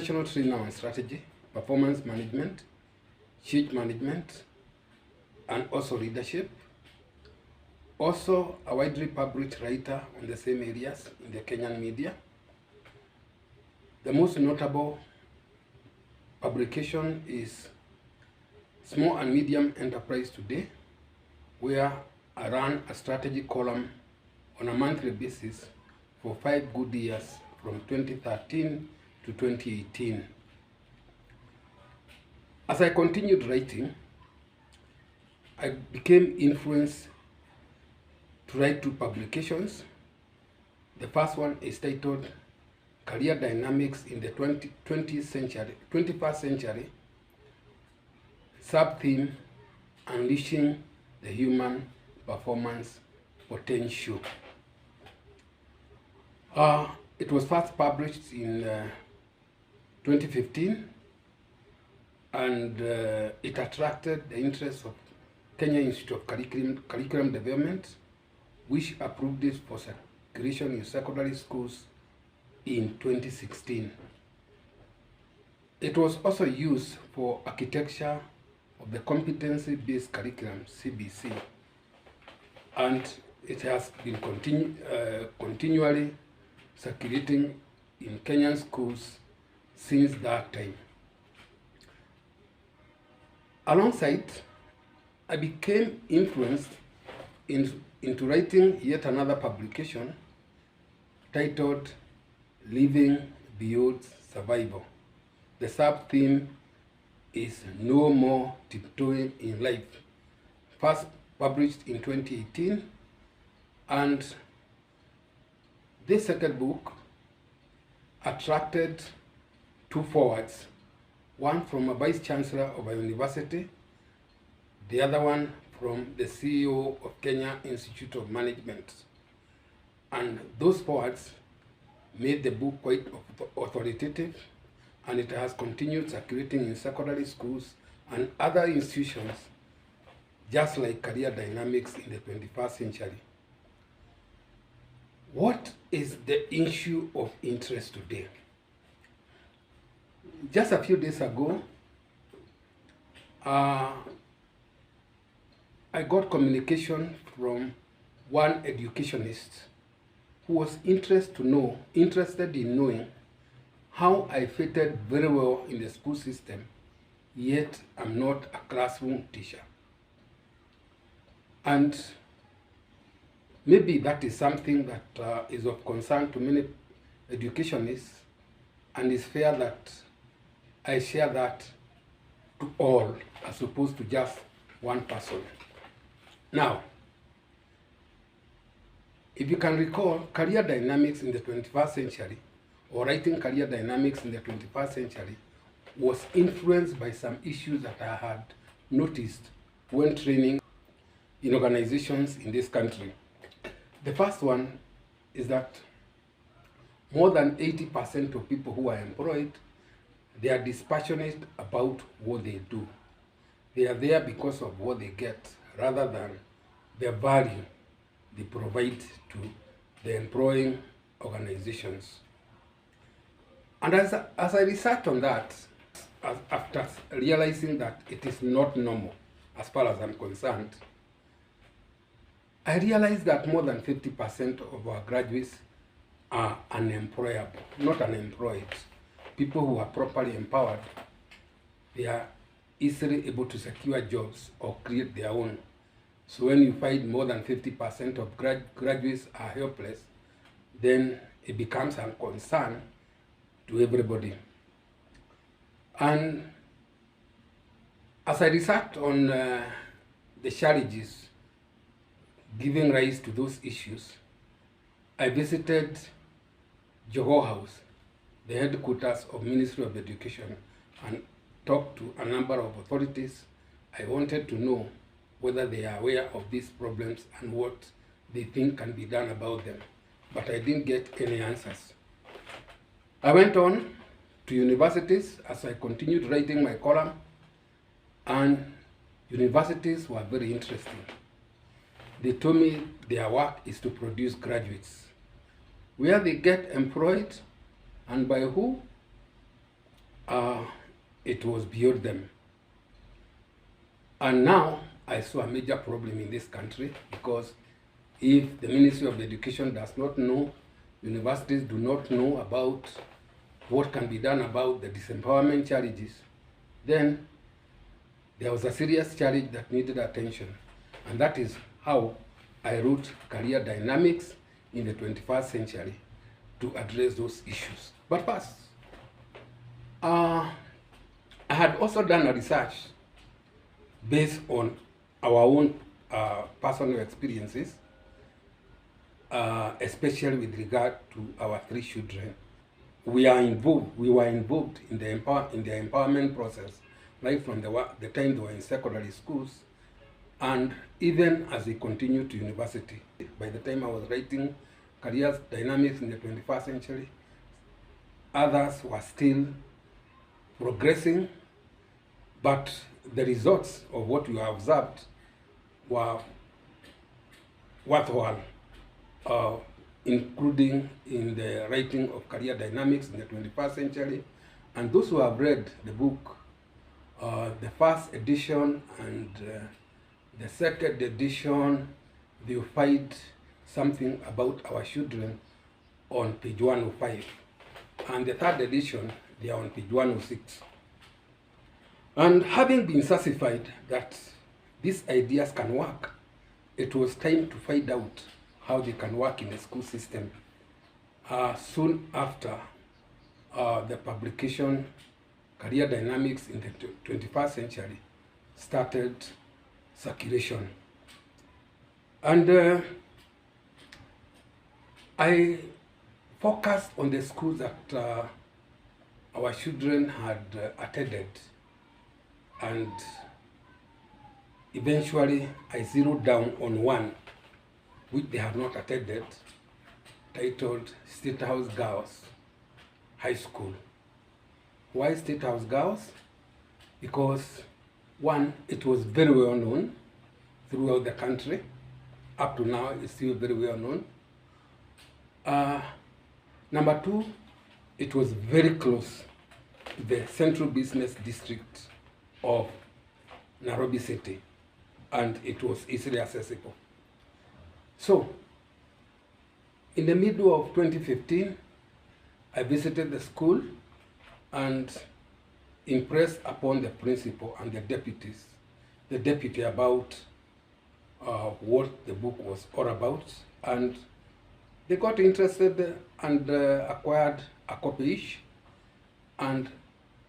professional training on strategy, performance management, change management, and also leadership. Also a widely published writer on the same areas in the Kenyan media. The most notable publication is Small and Medium Enterprise Today, where I ran a strategy column on a monthly basis for 5 good years from 2013 to 2018. As I continued writing, I became influenced to write 2 publications. The first one is titled Career Dynamics in the 21st Century, sub-theme Unleashing the Human Performance Potential. It was first published in 2015, and it attracted the interest of Kenya Institute of Curriculum Development, which approved it for circulation in secondary schools in 2016. It was also used for architecture of the competency-based curriculum, CBC, and it has been continually circulating in Kenyan schools since that time. Alongside, I became influenced into writing yet another publication titled Living Beyond Survival. The sub-theme is No More Tiptoeing in Life, first published in 2018, and this second book attracted 2 forwards, one from a vice chancellor of a university, the other one from the CEO of Kenya Institute of Management. And those forwards made the book quite authoritative, and it has continued circulating in secondary schools and other institutions, just like Career Dynamics in the 21st Century. What is the issue of interest today? Just a few days ago, I got communication from one educationist who was interested in knowing how I fitted very well in the school system, yet I'm not a classroom teacher. And maybe that is something that is of concern to many educationists, and it's fair that I share that to all as opposed to just one person. Now, if you can recall, career dynamics in the 21st century, or writing career dynamics in the 21st century, was influenced by some issues that I had noticed when training in organizations in this country. The first one is that more than 80% of people who are employed, they are dispassionate about what they do. They are there because of what they get, rather than the value they provide to the employing organizations. And as I researched on that, after realizing that it is not normal as far as I'm concerned, I realized that more than 50% of our graduates are unemployable, not unemployed. People who are properly empowered, they are easily able to secure jobs or create their own. So when you find more than 50% of graduates are helpless, then it becomes a concern to everybody. And as I researched on the challenges giving rise to those issues, I visited Johor House, the headquarters of Ministry of Education, and talked to a number of authorities. I wanted to know whether they are aware of these problems and what they think can be done about them. But I didn't get any answers. I went on to universities as I continued writing my column, and universities were very interesting. They told me their work is to produce graduates. Where they get employed and by who, it was beyond them. And now I saw a major problem in this country, because if the Ministry of Education does not know, universities do not know about what can be done about the disempowerment challenges, then there was a serious challenge that needed attention. And that is how I wrote Career Dynamics in the 21st Century to address those issues. But first, I had also done a research based on our own personal experiences, especially with regard to our 3 children. We were involved in the empowerment process, right from the time they were in secondary schools, and even as they continued to university. By the time I was writing Career Dynamics in the 21st Century, others were still progressing, but the results of what we observed were worthwhile, including in the writing of Career Dynamics in the 21st Century. And those who have read the book, the first edition and the second edition, they'll find something about our children on page 105. And the third edition, they are on page 106. And having been satisfied that these ideas can work, it was time to find out how they can work in the school system. Soon after the publication, Career Dynamics in the 21st Century started circulation. And I focused on the schools that our children had attended, and eventually I zeroed down on one which they have not attended, titled State House Girls High School. Why State House Girls? Because one, it was very well known throughout the country. Up to now, it's still very well known. Number two, it was very close to the central business district of Nairobi City, and it was easily accessible. So, in the middle of 2015, I visited the school and impressed upon the principal and the deputy about what the book was all about, and they got interested and acquired a copy each, and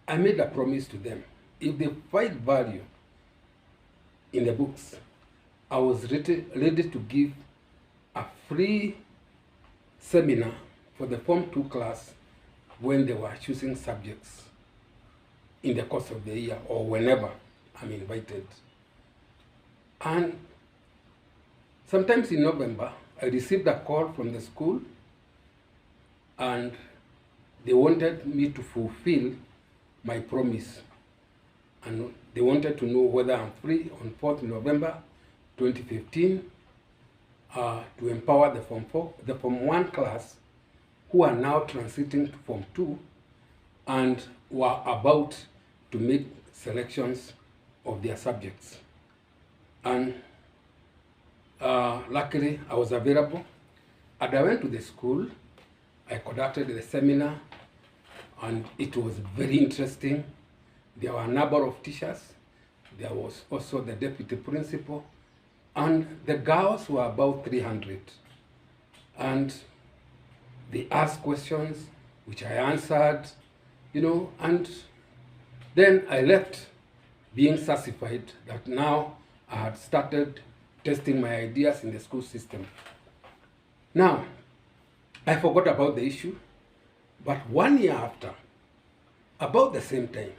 I made a promise to them. If they find value in the books, I was ready to give a free seminar for the Form 2 class when they were choosing subjects in the course of the year or whenever I'm invited. And sometimes in November, I received a call from the school, and they wanted me to fulfill my promise. And they wanted to know whether I'm free on 4th November 2015 to empower the Form 1 class who are now transiting to Form 2 and were about to make selections of their subjects. And luckily, I was available, and I went to the school. I conducted the seminar, and it was very interesting. There were a number of teachers. There was also the deputy principal, and the girls were about 300. And they asked questions, which I answered, and then I left being satisfied that now I had started testing my ideas in the school system. Now, I forgot about the issue, but 1 year after, about the same time,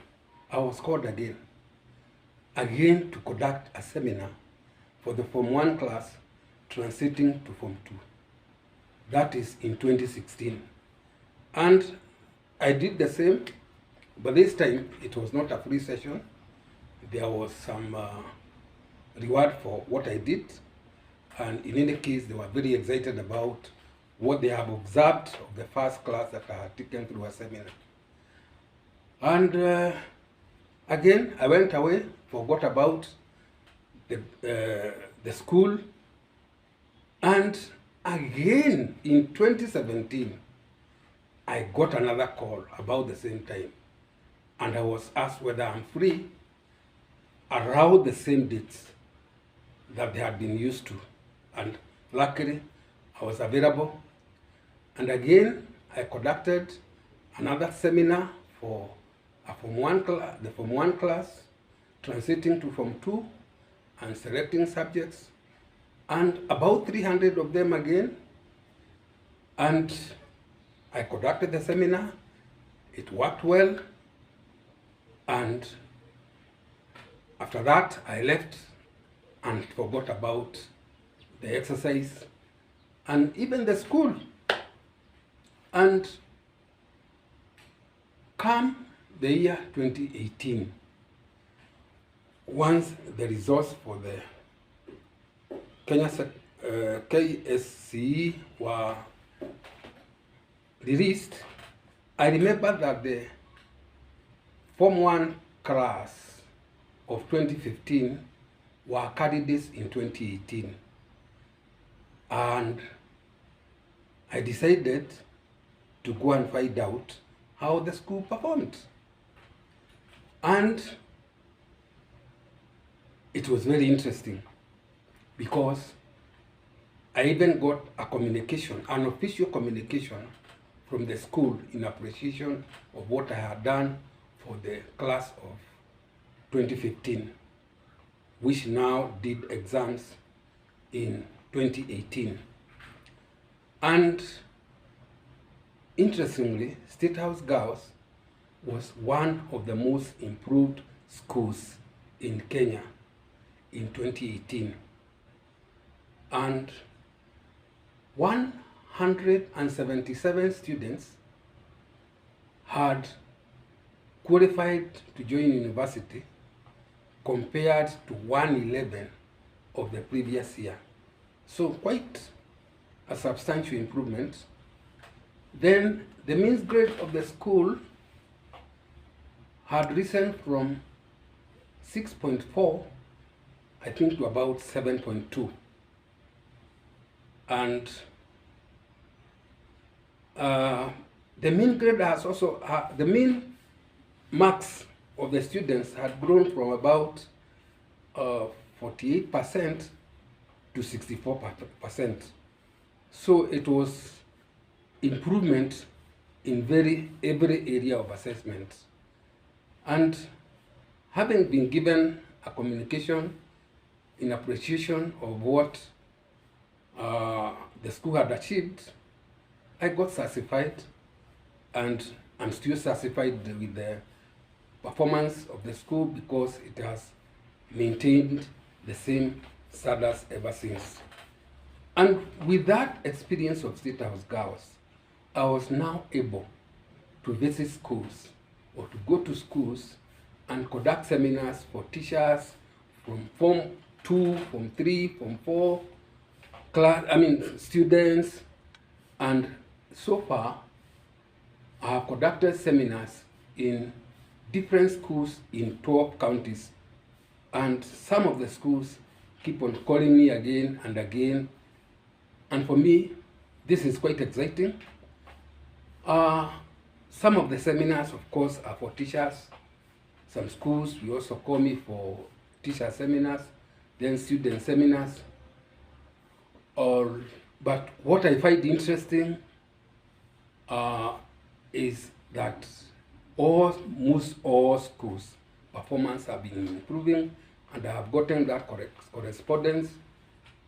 I was called again to conduct a seminar for the Form 1 class transiting to Form 2. That is in 2016. And I did the same, but this time it was not a free session. There was some reward for what I did, and in any case, they were very excited about what they have observed of the first class that I had taken through a seminar. And again, I went away, forgot about the school, and again in 2017, I got another call about the same time, and I was asked whether I'm free around the same dates that they had been used to, and luckily I was available. And again, I conducted another seminar for a the Form 1 class, transiting to Form 2 and selecting subjects, and about 300 of them again. And I conducted the seminar, it worked well, and after that I left and forgot about the exercise and even the school. And come the year 2018, once the results for the KCSE were released, I remember that the Form 1 class of 2015 were candidates in 2018. And I decided to go and find out how the school performed. And it was very interesting because I even got a communication, an official communication from the school in appreciation of what I had done for the class of 2015, which now did exams in 2018. And interestingly, State House Girls was one of the most improved schools in Kenya in 2018. And 177 students had qualified to join university compared to 111 of the previous year. So quite a substantial improvement. Then the mean grade of the school had risen from 6.4, I think, to about 7.2. And the mean grade has also, the mean marks of the students had grown from about 48% to 64%. So it was improvement in every area of assessment. And having been given a communication in appreciation of what the school had achieved, I got satisfied, and I'm still satisfied with the performance of the school because it has maintained the same standards ever since. And with that experience of State House Girls, I was now able to visit schools or to go to schools and conduct seminars for teachers from Form 2, Form 3, Form 4, students. And so far, I have conducted seminars in different schools in 12 counties. And some of the schools keep on calling me again and again. And for me, this is quite exciting. Some of the seminars, of course, are for teachers. Some schools will also call me for teacher seminars, then student seminars. But what I find interesting is that almost all schools' performance have been improving, and I have gotten that correspondence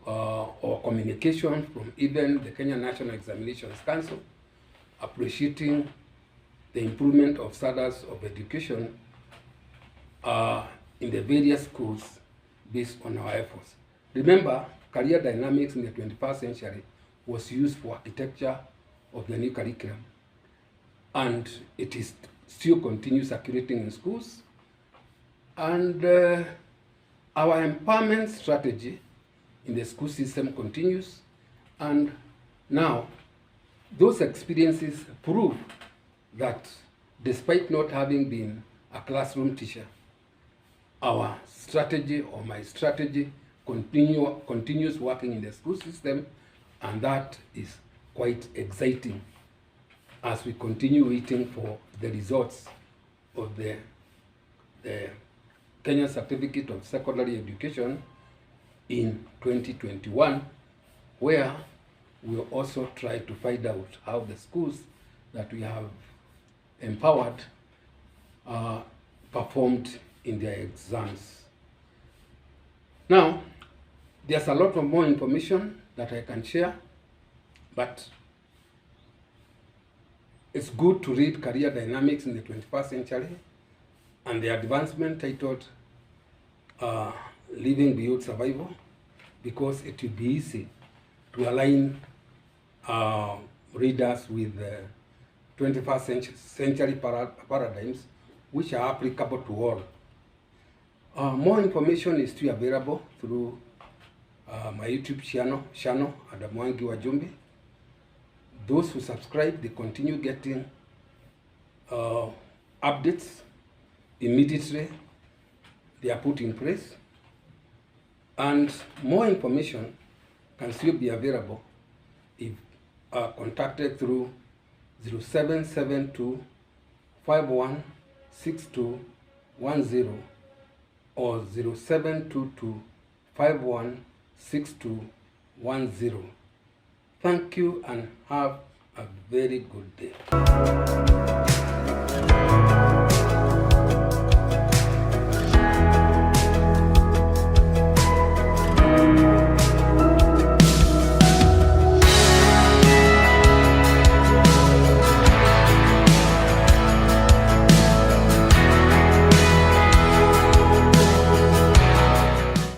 or communication from even the Kenya National Examinations Council appreciating the improvement of standards of education in the various schools based on our efforts. Remember, career dynamics in the 21st century was used for architecture of the new curriculum, and it is still continues circulating in schools. And our empowerment strategy in the school system continues, and now those experiences prove that despite not having been a classroom teacher, our strategy, or my strategy, continues working in the school system, and that is quite exciting as we continue waiting for the results of the Kenya Certificate of Secondary Education in 2021, where we'll also try to find out how the schools that we have empowered performed in their exams. Now, there's a lot of more information that I can share, but it's good to read Career Dynamics in the 21st Century and the advancement titled Living Beyond Survival, because it will be easy to align readers with 21st century paradigms which are applicable to all. More information is still available through my YouTube channel at Mwenje Wajumbi. Those who subscribe, they continue getting updates immediately they are put in place, and more information can still be available if contacted through 0772 516210 or 0722 516210. Thank you and have a very good day.